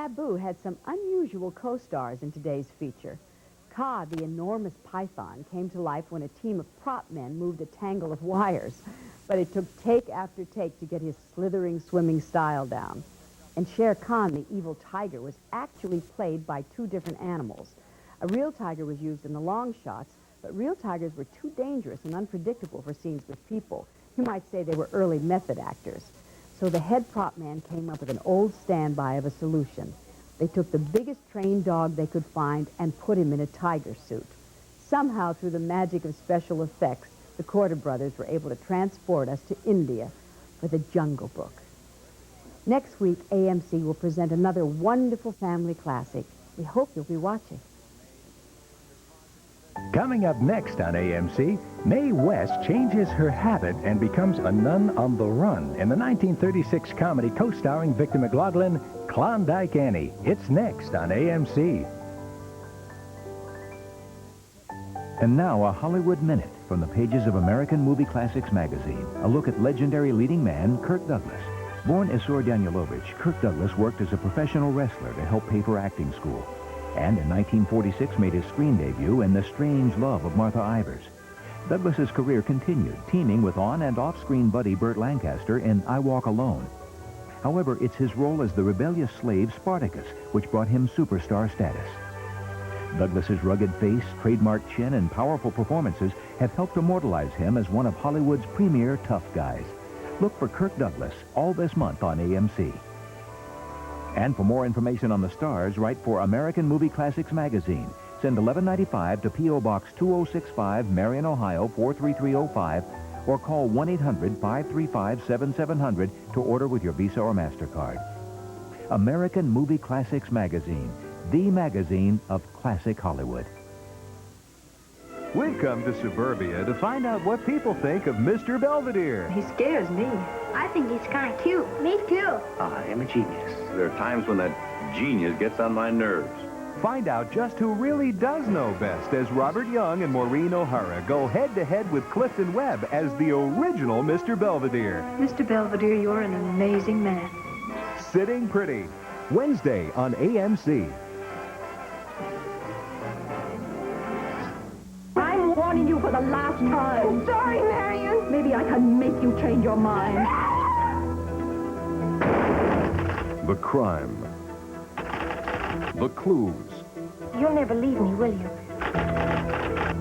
Sabu had some unusual co-stars in today's feature. Ka, the enormous python, came to life when a team of prop men moved a tangle of wires. But it took take after take to get his slithering swimming style down. And Shere Khan, the evil tiger, was actually played by two different animals. A real tiger was used in the long shots, but real tigers were too dangerous and unpredictable for scenes with people. You might say they were early method actors. So the head prop man came up with an old standby of a solution. They took the biggest trained dog they could find and put him in a tiger suit. Somehow, through the magic of special effects, the Corder brothers were able to transport us to India for the Jungle Book. Next week, AMC will present another wonderful family classic. We hope you'll be watching. Coming up next on AMC, Mae West changes her habit and becomes a nun on the run in the 1936 comedy co-starring Victor McLaglen, Klondike Annie. It's next on AMC. And now, a Hollywood Minute from the pages of American Movie Classics magazine. A look at legendary leading man Kirk Douglas. Born Isur Danielovich, Kirk Douglas worked as a professional wrestler to help pay for acting school. And in 1946 made his screen debut in The Strange Love of Martha Ivers. Douglas's career continued, teaming with on- and off-screen buddy Burt Lancaster in I Walk Alone. However, it's his role as the rebellious slave Spartacus which brought him superstar status. Douglas's rugged face, trademark chin, and powerful performances have helped immortalize him as one of Hollywood's premier tough guys. Look for Kirk Douglas all this month on AMC. And for more information on the stars, write for American Movie Classics magazine. Send $11.95 to P.O. Box 2065, Marion, Ohio 43305, or call 1-800-535-7700 to order with your Visa or MasterCard. American Movie Classics magazine, the magazine of classic Hollywood. We've come to suburbia to find out what people think of Mr. Belvedere. He scares me. I think he's kind of cute. Me too. I am a genius. There are times when that genius gets on my nerves. Find out just who really does know best as Robert Young and Maureen O'Hara go head-to-head with Clifton Webb as the original Mr. Belvedere. Mr. Belvedere, you're an amazing man. Sitting Pretty, Wednesday on AMC. I'm warning you for the last time. I'm sorry, Marion. Maybe I can make you change your mind. The crime. The clues. You'll never leave me, will you?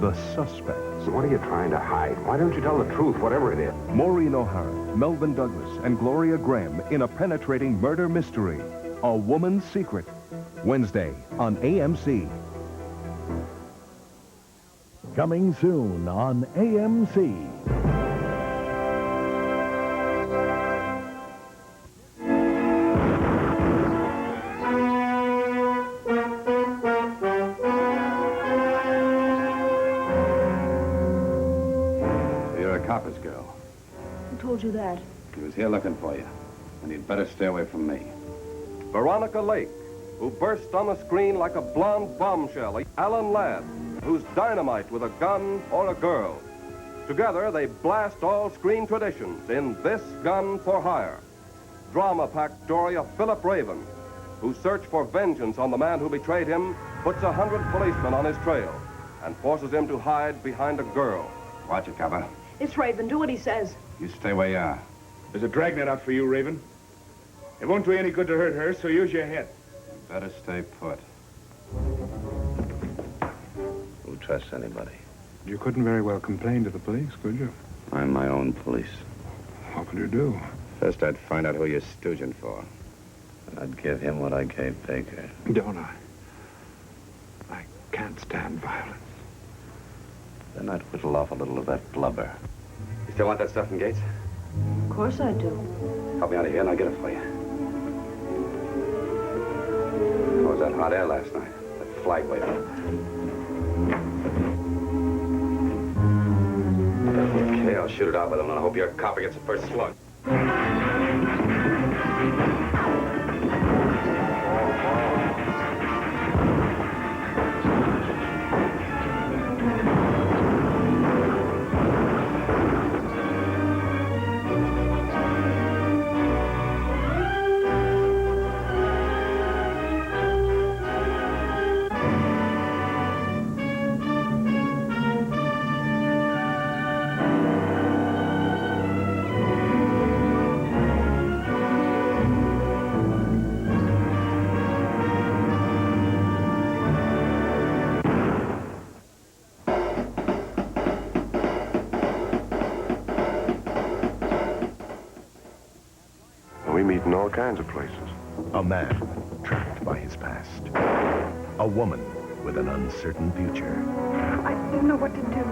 The suspects. What are you trying to hide? Why don't you tell the truth, whatever it is? Maureen O'Hara, Melvin Douglas, and Gloria Graham in a penetrating murder mystery. A Woman's Secret. Wednesday on AMC. Coming soon on AMC. You're a copper's girl. Who told you that? He was here looking for you, and you'd better stay away from me. Veronica Lake, who burst on the screen like a blonde bombshell. Alan Ladd, who's dynamite with a gun or a girl. Together, they blast all screen traditions in This Gun for Hire. Drama-packed story of Philip Raven, whose search for vengeance on the man who betrayed him puts 100 policemen on his trail and forces him to hide behind a girl. Watch it, copper. It's Raven. Do what he says. You stay where you are. There's a dragnet out for you, Raven. It won't do any good to hurt her, so use your head. You better stay put. Who trusts anybody? You couldn't very well complain to the police, could you? I'm my own police. What would you do? First, I'd find out who you're stooging for. And I'd give him what I gave Baker. Don't I? I can't stand violence. Then I'd whittle off a little of that blubber. You still want that stuff from Gates? Of course I do. Help me out of here, and I'll get it for you. What was that hot air last night? That flag waving. Okay, I'll shoot it out with him, and I hope your copper gets the first slug. meet in all kinds of places. A man trapped by his past. A woman with an uncertain future. I didn't know what to do.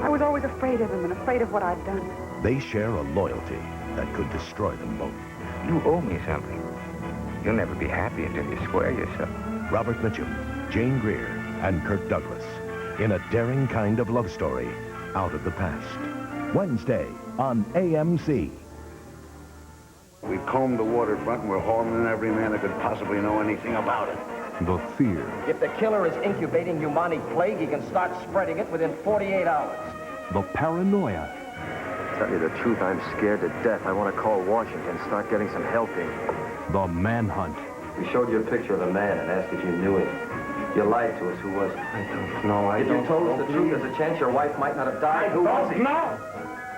I was always afraid of him and afraid of what I'd done. They share a loyalty that could destroy them both. You owe me something. You'll never be happy until you square yourself. Robert Mitchum, Jane Greer, and Kirk Douglas in a daring kind of love story, Out of the Past. Wednesday on AMC. We combed the waterfront and we're hauling in every man that could possibly know anything about it. The fear. If the killer is incubating pneumonic plague, he can start spreading it within 48 hours. The paranoia. Tell you the truth, I'm scared to death. I want to call Washington, start getting some help in. The manhunt. We showed you a picture of the man and asked if you knew him. You lied to us. Who was it? I don't know. If you told us the truth, there's a chance your wife might not have died. Who was he? No!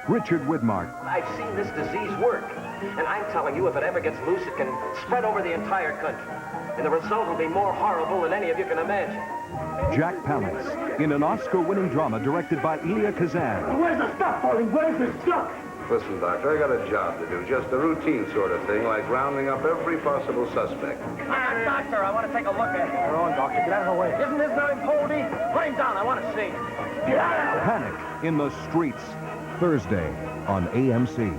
Richard Widmark. I've seen this disease work. And I'm telling you, if it ever gets loose, it can spread over the entire country. And the result will be more horrible than any of you can imagine. Jack Palance in an Oscar-winning drama directed by Elia Kazan. Where's the stuff, Paulie? Where's the stuff? Listen, Doctor, I got a job to do. Just a routine sort of thing, like rounding up every possible suspect. Doctor, I want to take a look at him. You're on, Doctor. Get out of the way. Isn't his name Poldy? Put him down. I want to see him. Panic in the Streets. Thursday on AMC.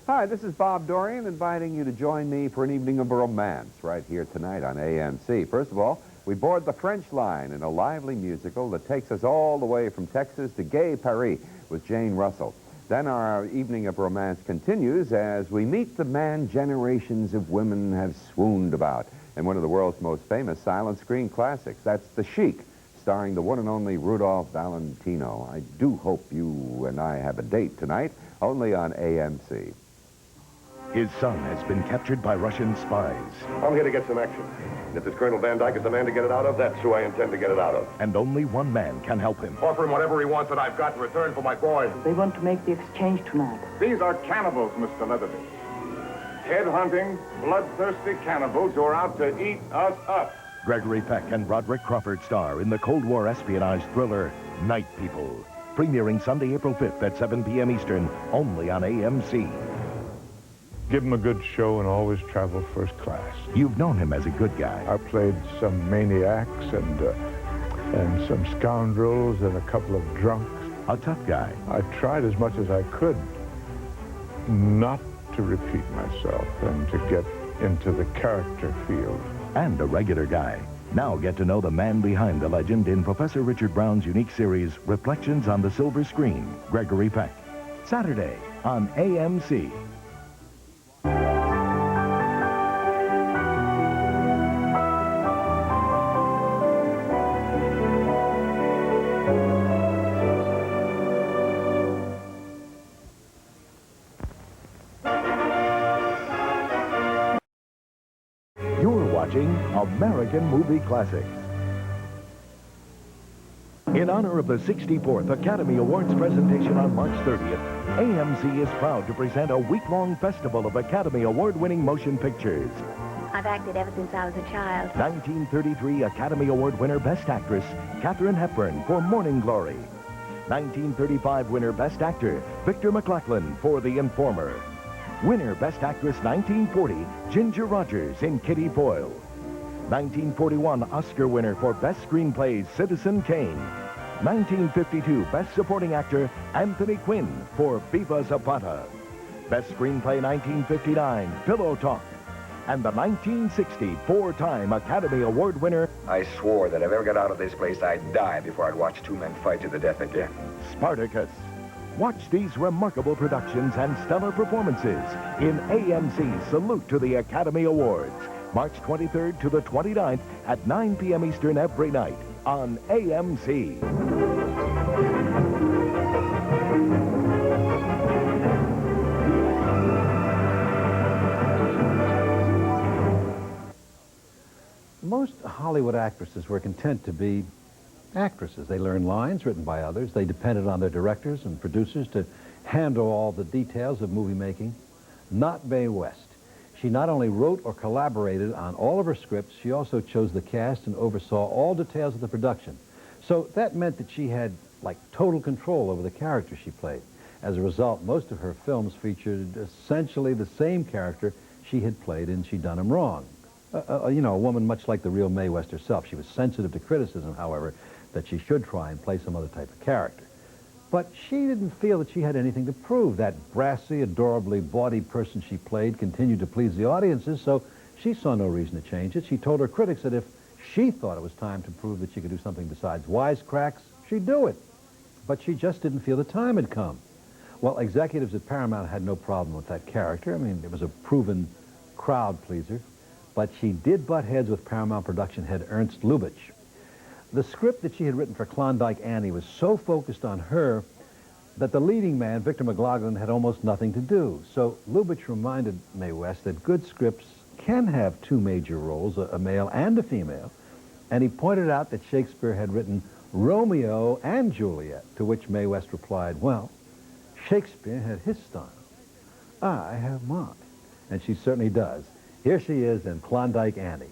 Hi, this is Bob Dorian inviting you to join me for an evening of romance right here tonight on AMC. First of all, we board the French line in a lively musical that takes us all the way from Texas to gay Paris with Jane Russell. Then our evening of romance continues as we meet the man generations of women have swooned about in one of the world's most famous silent screen classics. That's The Sheik, starring the one and only Rudolph Valentino. I do hope you and I have a date tonight, only on AMC. His son has been captured by Russian spies. I'm here to get some action. And if this Colonel Van Dyke is the man to get it out of, that's who I intend to get it out of. And only one man can help him. Offer him whatever he wants that I've got in return for my boy. They want to make the exchange tonight. These are cannibals, Mr. Leatherby. Head-hunting, bloodthirsty cannibals who are out to eat us up. Gregory Peck and Roderick Crawford star in the Cold War espionage thriller, Night People. Premiering Sunday, April 5th at 7 p.m. Eastern, only on AMC. Give him a good show and always travel first class. You've known him as a good guy. I played some maniacs and some scoundrels and a couple of drunks. A tough guy. I tried as much as I could not to repeat myself and to get into the character field. And a regular guy. Now get to know the man behind the legend in Professor Richard Brown's unique series, Reflections on the Silver Screen, Gregory Peck. Saturday on AMC. Watching American Movie Classics. In honor of the 64th Academy Awards presentation on March 30th, AMC is proud to present a week-long festival of Academy Award-winning motion pictures. I've acted ever since I was a child. 1933 Academy Award winner Best Actress, Katharine Hepburn for Morning Glory. 1935 winner Best Actor, Victor McLachlan for The Informer. Winner Best Actress 1940, Ginger Rogers in Kitty Foyle. 1941 Oscar winner for Best Screenplay, Citizen Kane. 1952 Best Supporting Actor, Anthony Quinn for Viva Zapata. Best Screenplay 1959, Pillow Talk. And the 1960 four-time Academy Award winner, I swore that if I ever got out of this place, I'd die before I'd watch two men fight to the death again. Spartacus. Watch these remarkable productions and stellar performances in AMC Salute to the Academy Awards, March 23rd to the 29th at 9 p.m. Eastern every night on AMC. Most Hollywood actresses were content to be actresses. They learned lines written by others. They depended on their directors and producers to handle all the details of movie making. Not Mae West. She not only wrote or collaborated on all of her scripts, she also chose the cast and oversaw all details of the production. So that meant that she had, like, total control over the character she played. As a result, most of her films featured essentially the same character she had played in She Done Him Wrong. You know, a woman much like the real Mae West herself. She was sensitive to criticism, however, that she should try and play some other type of character. But she didn't feel that she had anything to prove. That brassy, adorably bawdy person she played continued to please the audiences, so she saw no reason to change it. She told her critics that if she thought it was time to prove that she could do something besides wisecracks, she'd do it. But she just didn't feel the time had come. Well, executives at Paramount had no problem with that character. I mean, it was a proven crowd pleaser. But she did butt heads with Paramount production head Ernst Lubitsch. The script that she had written for Klondike Annie was so focused on her that the leading man, Victor McLaglen, had almost nothing to do. So Lubitsch reminded Mae West that good scripts can have two major roles, a male and a female, and he pointed out that Shakespeare had written Romeo and Juliet, to which Mae West replied, well, Shakespeare had his style. I have mine. And she certainly does. Here she is in Klondike Annie.